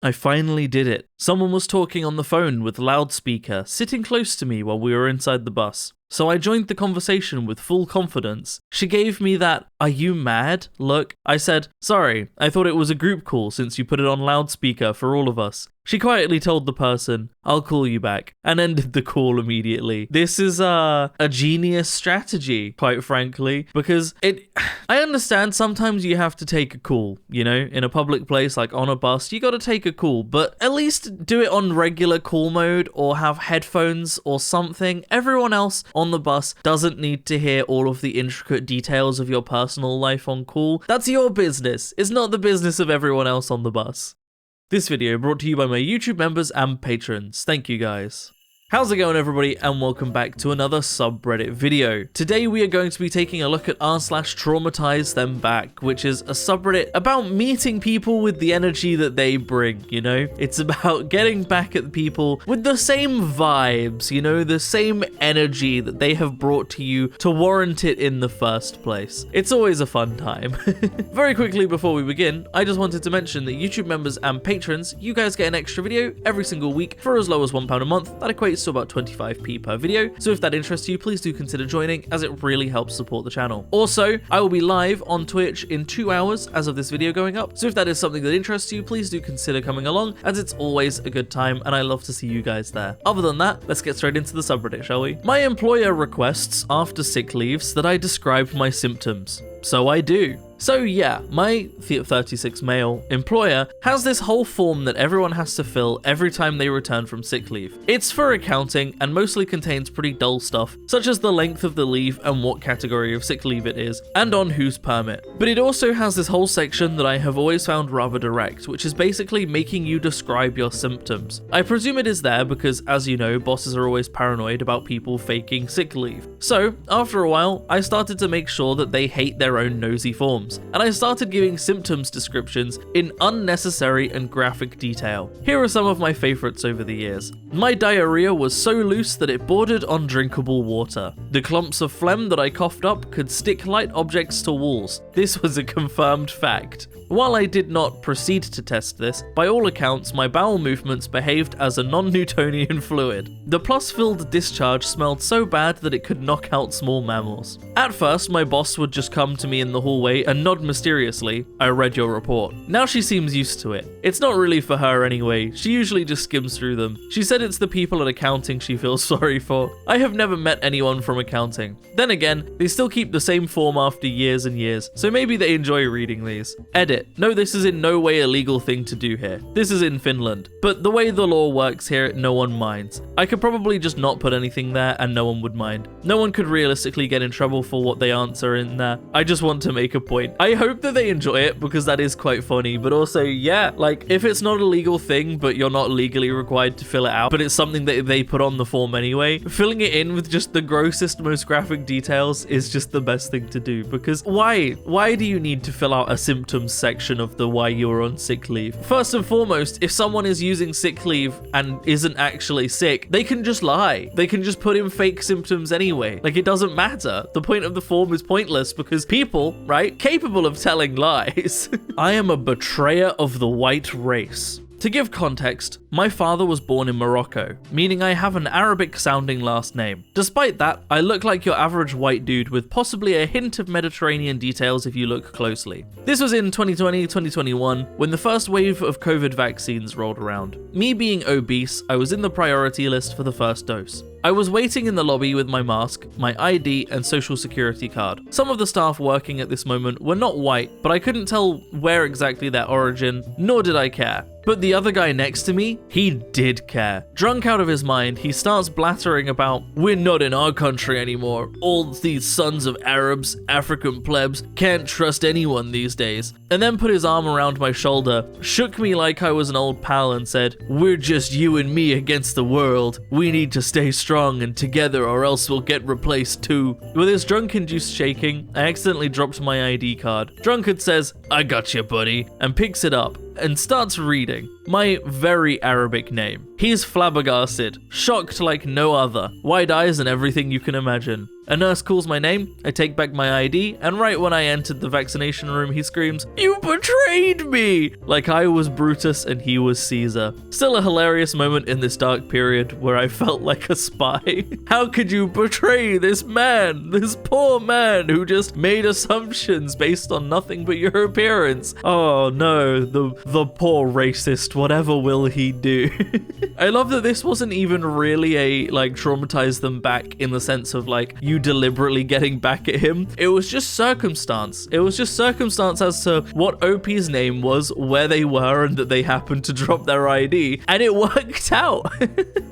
I finally did it. Someone was talking on the phone with loudspeaker, sitting close to me while we were inside the bus. So I joined the conversation with full confidence. She gave me that, "Are you mad?" look. I said, "Sorry, I thought it was a group call since you put it on loudspeaker for all of us." She quietly told the person, "I'll call you back," and ended the call immediately. This is a genius strategy, quite frankly, because I understand sometimes you have to take a call, you know, in a public place like on a bus, you gotta take a call, but at least do it on regular call mode or have headphones or something. Everyone else on the bus doesn't need to hear all of the intricate details of your personal life on call. That's your business. It's not the business of everyone else on the bus. This video brought to you by my YouTube members and patrons. Thank you guys. How's it going, everybody, and welcome back to another subreddit video. Today we are going to be taking a look at r/traumatizeThemBack, which is a subreddit about meeting people with the energy that they bring, you know? It's about getting back at people with the same vibes, you know, the same energy that they have brought to you to warrant it in the first place. It's always a fun time. Very quickly before we begin, I just wanted to mention that YouTube members and patrons, you guys get an extra video every single week for as low as £1 a month. That equates to about 25p per video, so if that interests you, please do consider joining, as it really helps support the channel. Also, I will be live on Twitch in 2 hours as of this video going up, so if that is something that interests you, please do consider coming along, as it's always a good time and I love to see you guys there. Other than that, let's get straight into the subreddit, shall we? My employer requests after sick leaves that I describe my symptoms. So I do. So yeah, my 36 male employer has this whole form that everyone has to fill every time they return from sick leave. It's for accounting and mostly contains pretty dull stuff, such as the length of the leave and what category of sick leave it is, and on whose permit. But it also has this whole section that I have always found rather direct, which is basically making you describe your symptoms. I presume it is there because, as you know, bosses are always paranoid about people faking sick leave. So, after a while, I started to make sure that they hate their own nosy forms, and I started giving symptoms descriptions in unnecessary and graphic detail. Here are some of my favorites over the years. My diarrhea was so loose that it bordered on drinkable water. The clumps of phlegm that I coughed up could stick light objects to walls. This was a confirmed fact. While I did not proceed to test this, by all accounts my bowel movements behaved as a non-Newtonian fluid. The plus-filled discharge smelled so bad that it could knock out small mammals. At first, my boss would just come to me in the hallway and nod mysteriously, "I read your report." Now she seems used to it. It's not really for her anyway, she usually just skims through them. She said it's the people at accounting she feels sorry for. I have never met anyone from accounting. Then again, they still keep the same form after years and years, so maybe they enjoy reading these. Edit. No, this is in no way a legal thing to do here. This is in Finland. But the way the law works here, no one minds. I could probably just not put anything there and no one would mind. No one could realistically get in trouble for what they answer in there. I just want to make a point. I hope that they enjoy it because that is quite funny, but also, yeah, like if it's not a legal thing, but you're not legally required to fill it out, but it's something that they put on the form anyway, filling it in with just the grossest, most graphic details is just the best thing to do, because why? Why do you need to fill out a symptoms section of the why you're on sick leave? First and foremost, if someone is using sick leave and isn't actually sick, they can just lie. They can just put in fake symptoms anyway. Like, it doesn't matter. The point of the form is pointless because people, right, capable of telling lies. I am a betrayer of the white race. To give context, my father was born in Morocco, meaning I have an Arabic-sounding last name. Despite that, I look like your average white dude with possibly a hint of Mediterranean details if you look closely. This was in 2020-2021, when the first wave of COVID vaccines rolled around. Me being obese, I was in the priority list for the first dose. I was waiting in the lobby with my mask, my ID, and social security card. Some of the staff working at this moment were not white, but I couldn't tell where exactly their origin, nor did I care. But the other guy next to me, he did care. Drunk out of his mind, he starts blattering about, "We're not in our country anymore. All these sons of Arabs, African plebs, can't trust anyone these days." And then put his arm around my shoulder, shook me like I was an old pal and said, "We're just you and me against the world. We need to stay strong and together or else we'll get replaced too." With his drunk-induced shaking, I accidentally dropped my ID card. Drunkard says, "I got you, buddy," and picks it up and starts reading. my very Arabic name. He's flabbergasted, shocked like no other, wide eyes and everything you can imagine. A nurse calls my name, I take back my ID, and right when I entered the vaccination room, he screams, "You betrayed me!" Like I was Brutus and he was Caesar. Still a hilarious moment in this dark period where I felt like a spy. How could you betray this man, this poor man who just made assumptions based on nothing but your appearance? Oh no, the poor racist, whatever will he do? I love that this wasn't even really a like traumatize them back in the sense of like you deliberately getting back at him. It was just circumstance. It was just circumstance as to what OP's name was, where they were, and that they happened to drop their ID, and it worked out.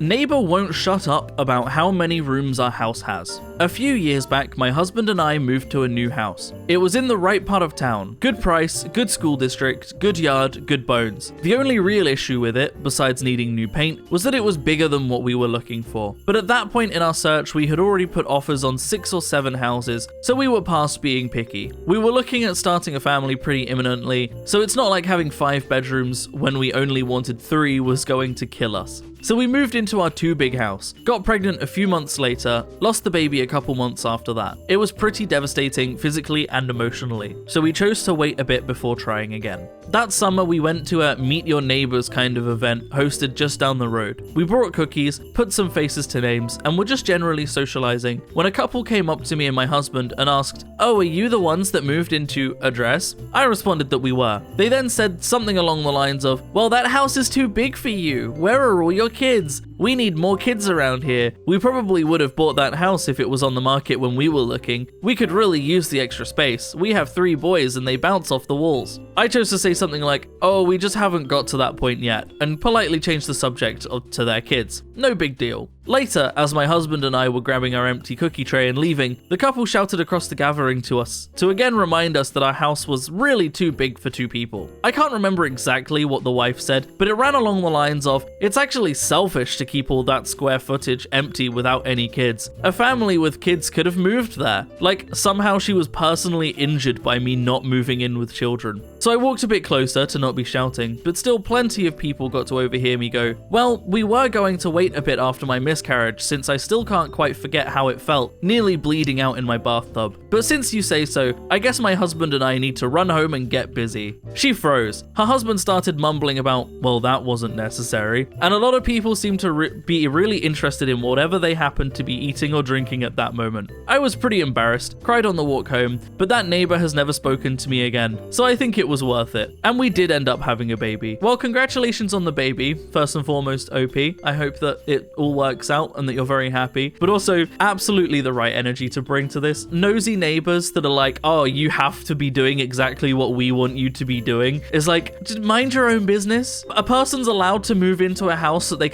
Neighbor won't shut up about how many rooms our house has. A few years back, my husband and I moved to a new house. It was in the right part of town. Good price, good school district, good yard, good bones. The only real issue with it, besides needing new paint, was that it was bigger than what we were looking for. But at that point in our search, we had already put offers on 6 or 7 houses, so we were past being picky. We were looking at starting a family pretty imminently, so it's not like having 5 bedrooms when we only wanted 3 was going to kill us. So we moved into our 2-big house, got pregnant a few months later, lost the baby a couple months after that. It was pretty devastating physically and emotionally, so we chose to wait a bit before trying again. That summer we went to a meet your neighbors kind of event hosted just down the road. We brought cookies, put some faces to names, and were just generally socializing when a couple came up to me and my husband and asked, "Oh, are you the ones that moved into address?" I responded that we were. They then said something along the lines of, "Well, that house is too big for you. Where are all your kids? We need more kids around here. We probably would have bought that house if it was on the market when we were looking. We could really use the extra space. We have 3 boys and they bounce off the walls." I chose to say something like, "Oh, we just haven't got to that point yet," and politely changed the subject to their kids. No big deal. Later, as my husband and I were grabbing our empty cookie tray and leaving, the couple shouted across the gathering to us to again remind us that our house was really too big for 2 people. I can't remember exactly what the wife said, but it ran along the lines of, "It's actually selfish to keep all that square footage empty without any kids. A family with kids could have moved there." Like somehow she was personally injured by me not moving in with children. So I walked a bit closer to not be shouting, but still plenty of people got to overhear me go, "Well, we were going to wait a bit after my miscarriage since I still can't quite forget how it felt, nearly bleeding out in my bathtub. But since you say so, I guess my husband and I need to run home and get busy." She froze. Her husband started mumbling about, "Well, that wasn't necessary." And a lot of people seemed to be really interested in whatever they happened to be eating or drinking at that moment. I was pretty embarrassed, cried on the walk home, but that neighbor has never spoken to me again, so I think it was worth it. And we did end up having a baby. Well, congratulations on the baby, first and foremost, OP. I hope that it all works out and that you're very happy, but also absolutely the right energy to bring to this. Nosy neighbors that are like, "Oh, you have to be doing exactly what we want you to be doing," is like, just mind your own business. A person's allowed to move into a house that they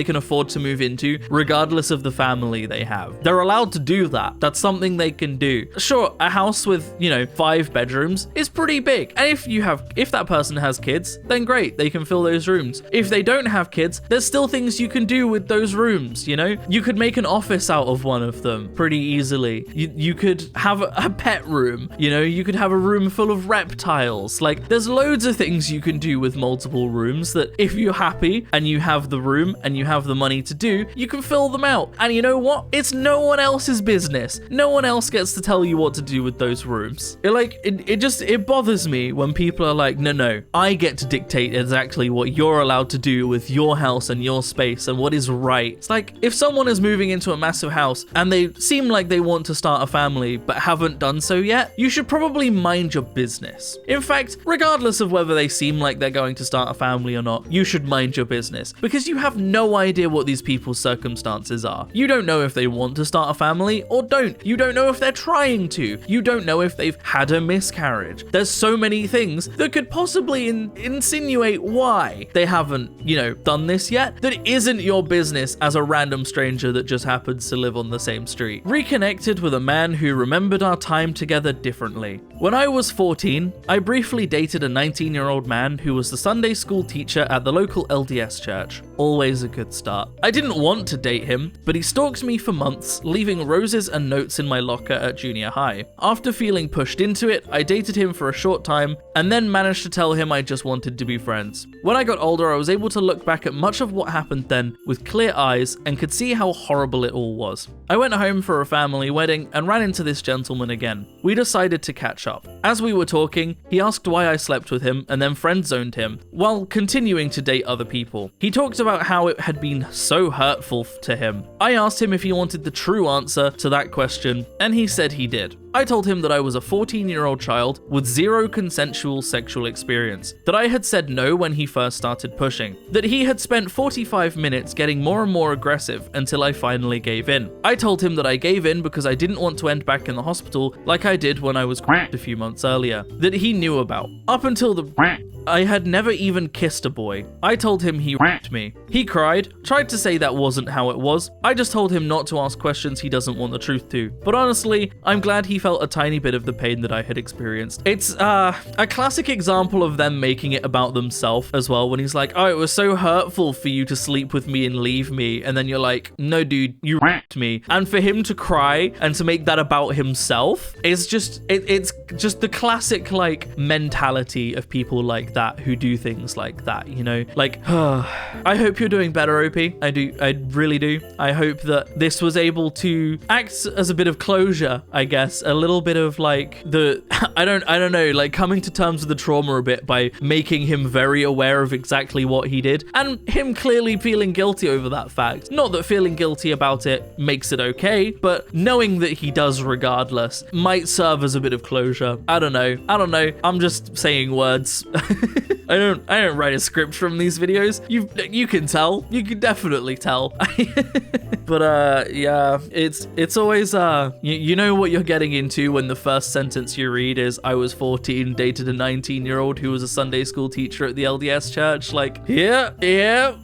can afford to move into, regardless of the family they have. They're allowed to do that. That's something they can do. Sure, a house with, 5 bedrooms is pretty big. And if that person has kids, then great, they can fill those rooms. If they don't have kids, there's still things you can do with those rooms, You could make an office out of one of them pretty easily. You could have a pet room, you could have a room full of reptiles. Like, there's loads of things you can do with multiple rooms that if you're happy and you have the room and you have the money to do, you can fill them out. And you know what? It's no one else's business. No one else gets to tell you what to do with those rooms. It bothers me when people are like, no, I get to dictate exactly what you're allowed to do with your house and your space and what is right. It's like, if someone is moving into a massive house and they seem like they want to start a family but haven't done so yet, you should probably mind your business. In fact, regardless of whether they seem like they're going to start a family or not, you should mind your business, because you have no idea what these people's circumstances are. You don't know if they want to start a family or don't. You don't know if they're trying to. You don't know if they've had a miscarriage. There's so many things that could possibly insinuate why they haven't, done this yet, that isn't your business as a random stranger that just happens to live on the same street. Reconnected with a man who remembered our time together differently. When I was 14, I briefly dated a 19-year-old man who was the Sunday school teacher at the local LDS church. always a good start. I didn't want to date him, but he stalked me for months, leaving roses and notes in my locker at junior high. After feeling pushed into it, I dated him for a short time and then managed to tell him I just wanted to be friends. When I got older, I was able to look back at much of what happened then with clear eyes and could see how horrible it all was. I went home for a family wedding and ran into this gentleman again. We decided to catch up. As we were talking, he asked why I slept with him and then friend-zoned him, while continuing to date other people. He talked about how it had been so hurtful to him. I asked him if he wanted the true answer to that question, and he said he did. I told him that I was a 14-year-old child with zero consensual sexual experience, that I had said no when he first started pushing, that he had spent 45 minutes getting more and more aggressive until I finally gave in. I told him that I gave in because I didn't want to end back in the hospital like I did when I was a few months earlier, that he knew about. Up until I had never even kissed a boy. I told him he raped me. He cried, tried to say that wasn't how it was. I just told him not to ask questions he doesn't want the truth to. But honestly, I'm glad he felt a tiny bit of the pain that I had experienced. It's a classic example of them making it about themselves as well, when he's like, oh, it was so hurtful for you to sleep with me and leave me. And then you're like, no, dude, you raped me. And for him to cry and to make that about himself is just, it's just the classic like mentality of people like that who do things like that, you know? Like, I hope you're doing better, OP. I really do. I hope that this was able to act as a bit of closure, I guess, a little bit of like the, I don't know, like coming to terms with the trauma a bit by making him very aware of exactly what he did and him clearly feeling guilty over that fact. Not that feeling guilty about it makes it okay, but knowing that he does regardless might serve as a bit of closure. I don't know. I'm just saying words. I don't write a script from these videos. You can tell. You can definitely tell. But yeah, it's always you know what you're getting into when the first sentence you read is I was 14, dated a 19-year-old who was a Sunday school teacher at the LDS church. Like, yeah.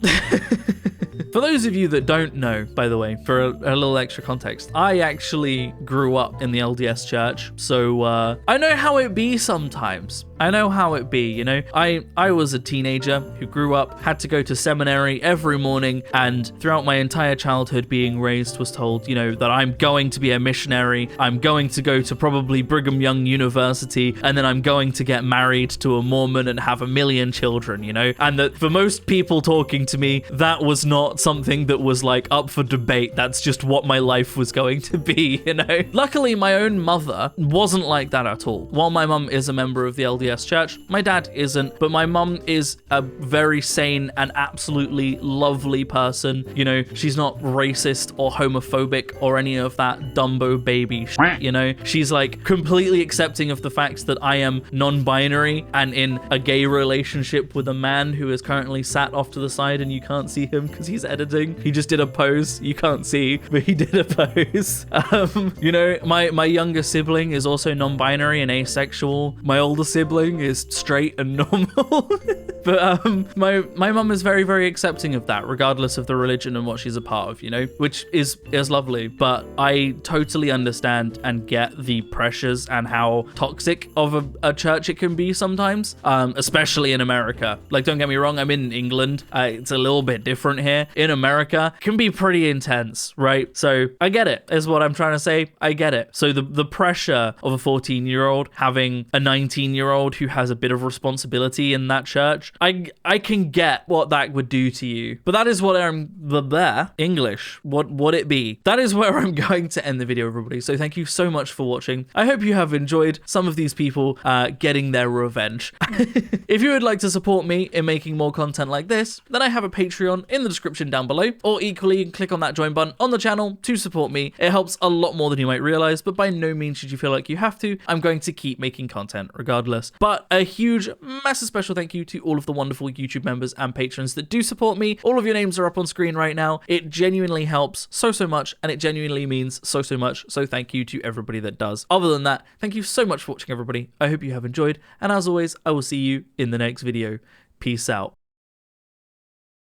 For those of you that don't know, by the way, for a little extra context, I actually grew up in the LDS church, so I know how it be sometimes. I know how it be, you know? I was a teenager who grew up, had to go to seminary every morning, and throughout my entire childhood being raised was told, you know, that I'm going to be a missionary, I'm going to go to probably Brigham Young University, and then I'm going to get married to a Mormon and have 1 million children, you know? And that for most people talking to me, that was not something that was like up for debate. That's just what my life was going to be, you know? Luckily, my own mother wasn't like that at all. While my mum is a member of the LDS church, my dad isn't, but my mum is a very sane and absolutely lovely person. You know, she's not racist or homophobic or any of that Dumbo baby shit, you know? She's like completely accepting of the fact that I am non-binary and in a gay relationship with a man who is currently sat off to the side and you can't see him because he's editing. He just did a pose. You can't see, but he did a pose. You know, my younger sibling is also non-binary and asexual. My older sibling is straight and normal. But my mum is very, very accepting of that, regardless of the religion and what she's a part of, you know, which is lovely. But I totally understand and get the pressures and how toxic of a church it can be sometimes, especially in America. Like, don't get me wrong, I'm in England. It's a little bit different here. In America, it can be pretty intense, right? So I get it, is what I'm trying to say. I get it. So the pressure of a 14-year-old having a 19-year-old who has a bit of responsibility in that church, I can get what that would do to you. But that is what English, what would it be? That is where I'm going to end the video, everybody. So thank you so much for watching. I hope you have enjoyed some of these people getting their revenge. If you would like to support me in making more content like this, then I have a Patreon in the description down below, or equally you can click on that join button on the channel to support me. It helps a lot more than you might realize, but by no means should you feel like you have to. I'm going to keep making content regardless. But a huge, massive special thank you to all of the wonderful YouTube members and patrons that do support me. All of your names are up on screen right now. It genuinely helps so much, and it genuinely means so much. So thank you to everybody that does. Other than that, thank you so much for watching, everybody. I hope you have enjoyed, and as always, I will see you in the next video. Peace out.